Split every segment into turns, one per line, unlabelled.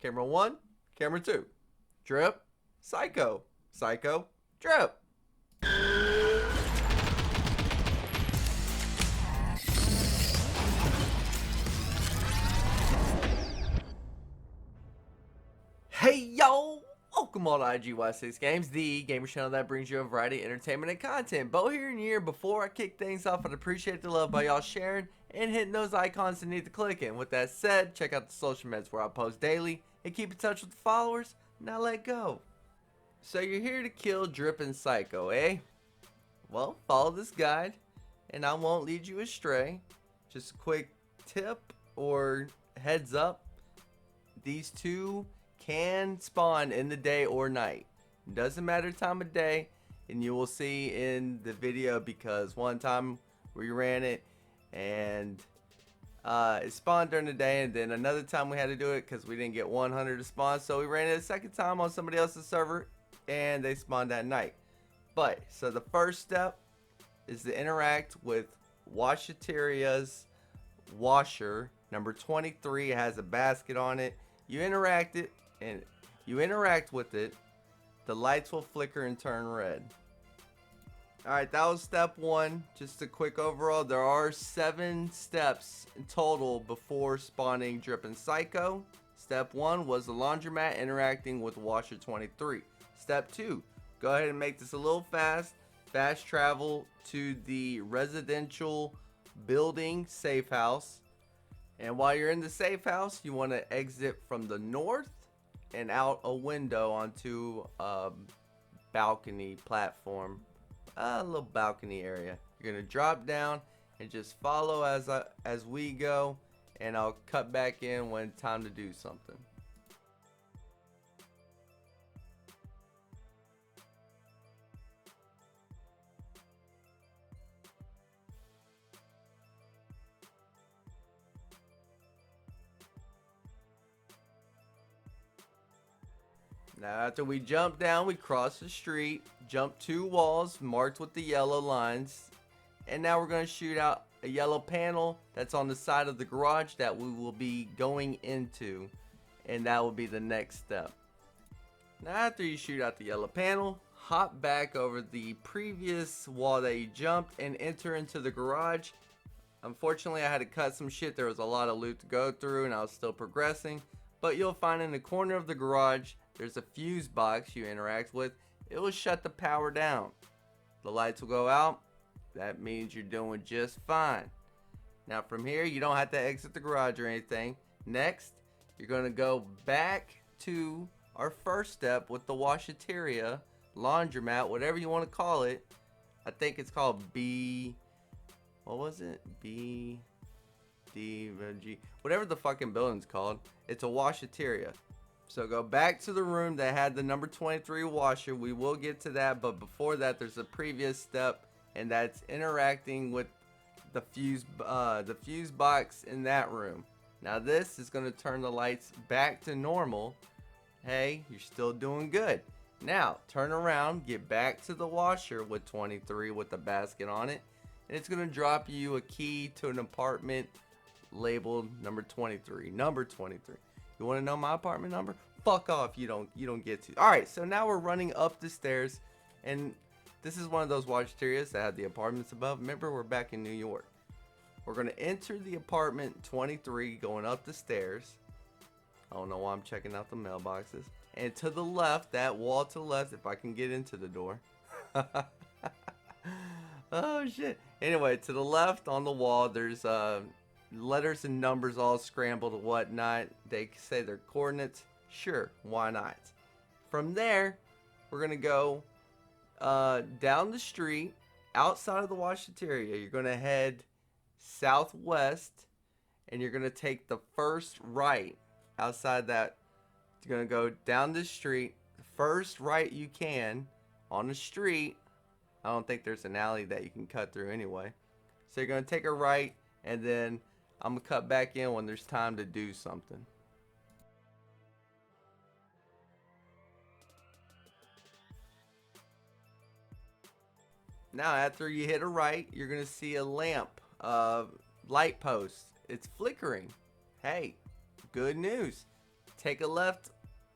Camera 1, camera 2. Drip, psycho, psycho, drip. Hey yo! Welcome all to IGY6 Games, the gamer channel that brings you a variety of entertainment and content. Bo here and here. Before I kick things off, I'd appreciate the love by y'all sharing and hitting those icons that need to click in. With that said, check out the social medias where I post daily and keep in touch with the followers. Now let go. So you're here to kill Drip and Psycho, eh? Well, follow this guide and I won't lead you astray. Just a quick tip or heads up. These two can spawn in the day or night. Doesn't matter time of day, and you will see in the video because one time we ran it and it spawned during the day, and then another time we had to do it because we didn't get 100 to spawn, so we ran it a second time on somebody else's server and they spawned at night. But so the first step is to interact with Washateria's washer number 23. It has a basket on it. You interact with it, the lights will flicker and turn red. Alright, that was step 1. Just a quick overall. There are 7 steps in total before spawning Drip and Psycho. Step 1 was the laundromat interacting with Washer 23. Step 2, go ahead and make this a little fast. Fast travel to the residential building safe house. And while you're in the safe house, you want to exit from the north and out a window onto a balcony platform, a little balcony area. You're gonna drop down and just follow as we go, and I'll cut back in when it's time to do something. Now after we jump down, we cross the street, jump 2 walls marked with the yellow lines, and now we're going to shoot out a yellow panel that's on the side of the garage that we will be going into, and that will be the next step. Now after you shoot out the yellow panel, hop back over the previous wall that you jumped and enter into the garage. Unfortunately, I had to cut some shit. There was a lot of loot to go through and I was still progressing, but you'll find in the corner of the garage there's a fuse box you interact with. It will shut the power down. The lights will go out. That means you're doing just fine. Now from here, you don't have to exit the garage or anything. Next, you're going to go back to our first step with the washateria, laundromat, whatever you want to call it. I think it's called B... What was it? B... D... G... Whatever the fucking building's called. It's a washateria. So go back to the room that had the number 23 washer. We will get to that, but before that there's a previous step, and that's interacting with the fuse box in that room. Now this is going to turn the lights back to normal. Hey, you're still doing good. Now turn around, get back to the washer with 23 with the basket on it, and it's going to drop you a key to an apartment labeled number 23. Number 23. You want to know my apartment number? Fuck off, you don't get to. Alright, so now we're running up the stairs, and this is one of those washaterias that had the apartments above. Remember, we're back in New York. We're going to enter the apartment 23 going up the stairs. I don't know why I'm checking out the mailboxes. And to the left, that wall to the left, if I can get into the door. Oh shit. Anyway, to the left on the wall, there's letters and numbers all scrambled and whatnot. They say they're coordinates. Sure, why not? From there, we're gonna go down the street outside of the washateria. You're gonna head southwest, and you're gonna take the first right outside that. You're gonna go down the street, the first right you can on the street. I don't think there's an alley that you can cut through anyway. So you're gonna take a right, and then I'm gonna cut back in when there's time to do something. Now after you hit a right, you're gonna see a lamp, light post. It's flickering. Hey, good news. take a left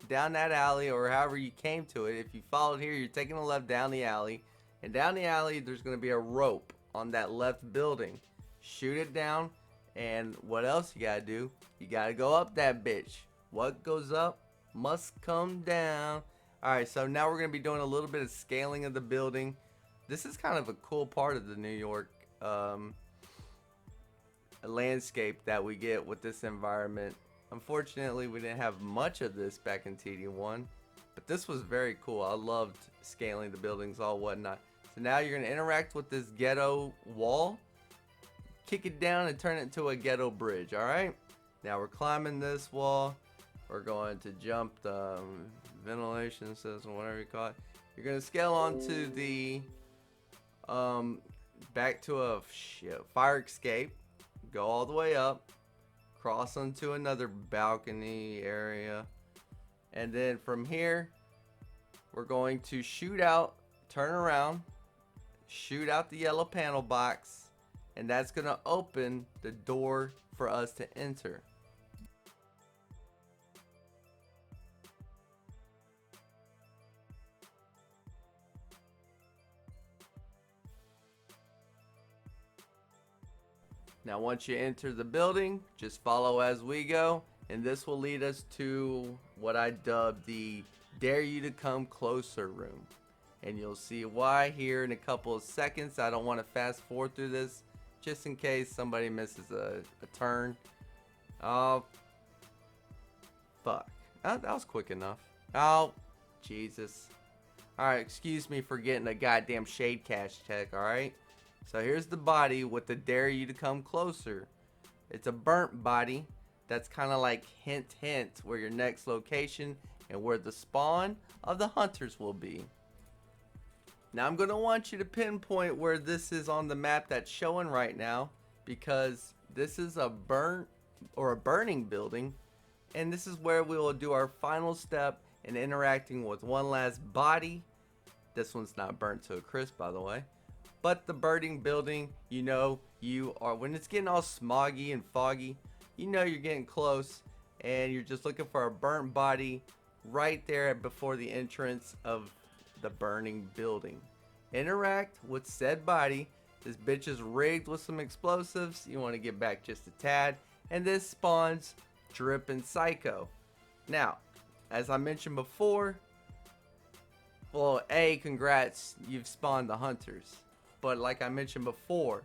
down that alley, or however you came to it. If you followed here, you're taking a left down the alley, and down the alley there's going to be a rope on that left building. Shoot it down, and what else you gotta do? You gotta go up that bitch. What goes up must come down. Alright, so now we're going to be doing a little bit of scaling of the building. This is kind of a cool part of the New York landscape that we get with this environment. Unfortunately, we didn't have much of this back in TD1, but this was very cool. I loved scaling the buildings, all whatnot. So now you're going to interact with this ghetto wall, kick it down, and turn it into a ghetto bridge. Alright, now we're climbing this wall. We're going to jump the ventilation system, whatever you call it. You're going to scale onto the back to a fire escape, go all the way up, cross onto another balcony area, and then from here we're going to shoot out, turn around, shoot out the yellow panel box, and that's going to open the door for us to enter. Now once you enter the building, just follow as we go, and this will lead us to what I dubbed the Dare You to Come Closer room. And you'll see why here in a couple of seconds. I don't want to fast forward through this just in case somebody misses a turn. Oh, fuck. That was quick enough. Oh, Jesus. Alright, excuse me for getting a goddamn shade cache check, alright? So here's the body with the Dare You to Come Closer. It's a burnt body that's kind of like hint hint where your next location and where the spawn of the hunters will be. Now I'm going to want you to pinpoint where this is on the map that's showing right now, because this is a burning building, and this is where we will do our final step in interacting with one last body. This one's not burnt to a crisp, by the way. But the burning building, you know, when it's getting all smoggy and foggy, you know you're getting close, and you're just looking for a burnt body right there before the entrance of the burning building. Interact with said body. This bitch is rigged with some explosives. You want to get back just a tad, and this spawns Drippin' Psycho. Now, as I mentioned before, well, congrats, you've spawned the hunters. But like I mentioned before,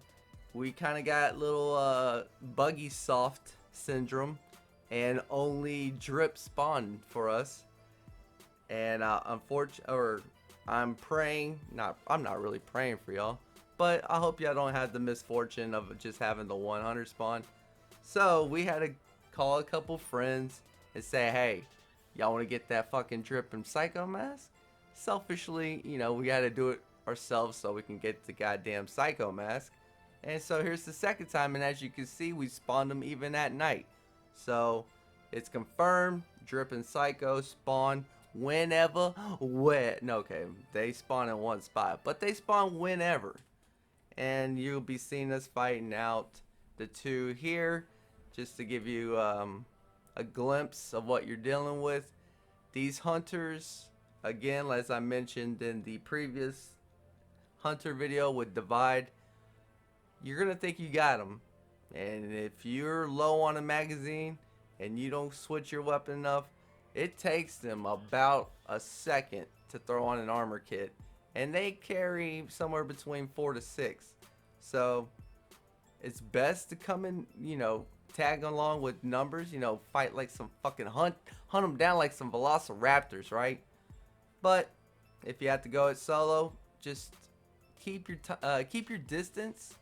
we kind of got little buggy soft syndrome, and only drip spawned for us. And I'm praying, I'm not really praying for y'all, but I hope y'all don't have the misfortune of just having the 100 spawn. So we had to call a couple friends and say, hey, y'all want to get that fucking Drippin' Psycho mask? Selfishly, you know, we got to do it ourselves so we can get the goddamn Psycho mask. And so here's the second time, and as you can see, we spawned them even at night. So it's confirmed, Drippin' Psycho spawn whenever, okay, they spawn in one spot, but they spawn whenever. And you'll be seeing us fighting out the two here, just to give you a glimpse of what you're dealing with. These hunters, again, as I mentioned in the previous hunter video with Divide, you're gonna think you got them, and if you're low on a magazine and you don't switch your weapon enough, it takes them about a second to throw on an armor kit, and they carry somewhere between 4 to 6. So it's best to come in, you know, tag along with numbers, you know, fight like some fucking hunt them down like some velociraptors, right? But if you have to go it solo, just keep your distance,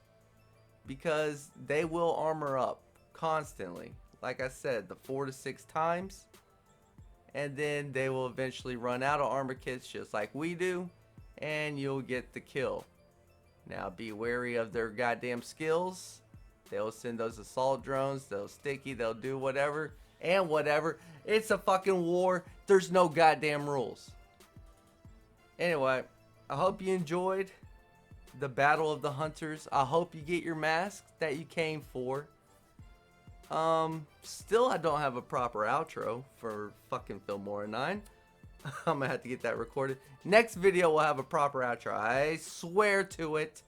because they will armor up constantly. Like I said, the 4 to 6 times, and then they will eventually run out of armor kits just like we do, and you'll get the kill. Now be wary of their goddamn skills. They'll send those assault drones, they'll sticky, they'll do whatever and whatever. It's a fucking war. There's no goddamn rules. Anyway, I hope you enjoyed the Battle of the Hunters. I hope you get your mask that you came for. Still I don't have a proper outro for fucking Filmora9. I'm gonna have to get that recorded. Next video will have a proper outro. I swear to it.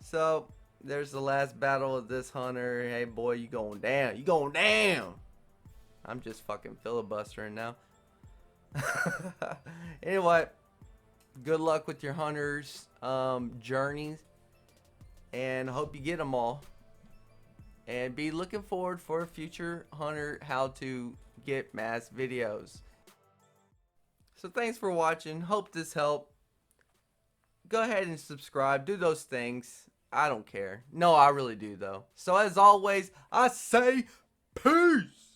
So, there's the last battle of this hunter. Hey boy, you going down. You going down. I'm just fucking filibustering now. Anyway, good luck with your hunters journeys. And hope you get them all. And be looking forward for future hunter how to get mass videos. So thanks for watching. Hope this helped. Go ahead and subscribe. Do those things. I don't care. No, I really do though. So as always, I say peace.